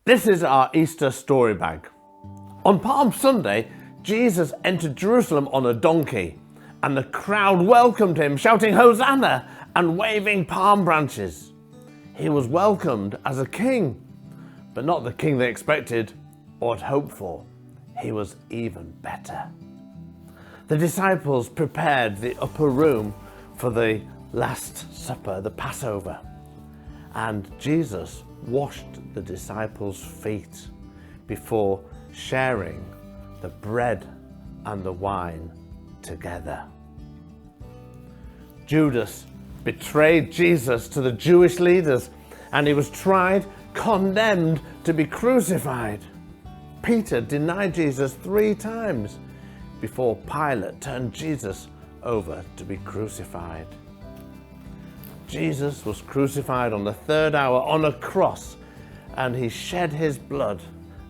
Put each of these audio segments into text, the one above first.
This is our Easter story bag. On Palm Sunday, Jesus entered Jerusalem on a donkey, and the crowd welcomed him, shouting Hosanna and waving palm branches. He was welcomed as a king, but not the king they expected or had hoped for. He was even better. The disciples prepared the upper room for the Last Supper, the Passover, and Jesus washed the disciples' feet before sharing the bread and the wine together. Judas betrayed Jesus to the Jewish leaders, and he was tried, condemned to be crucified. Peter denied Jesus 3 times before Pilate turned Jesus over to be crucified. Jesus was crucified on the 3rd hour on a cross, and he shed his blood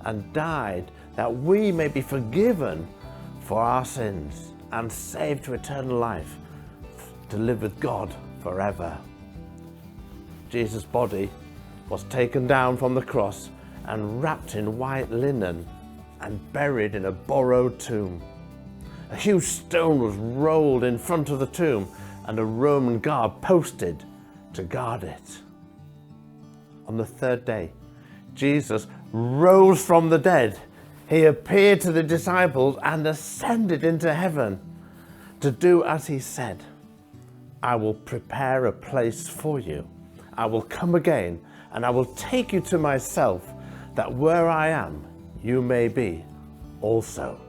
and died that we may be forgiven for our sins and saved to eternal life, to live with God forever. Jesus' body was taken down from the cross and wrapped in white linen and buried in a borrowed tomb. A huge stone was rolled in front of the tomb, and a Roman guard posted to guard it. On the 3rd day, Jesus rose from the dead. He appeared to the disciples and ascended into heaven to do as he said. I will prepare a place for you. I will come again, and I will take you to myself, that where I am, you may be also.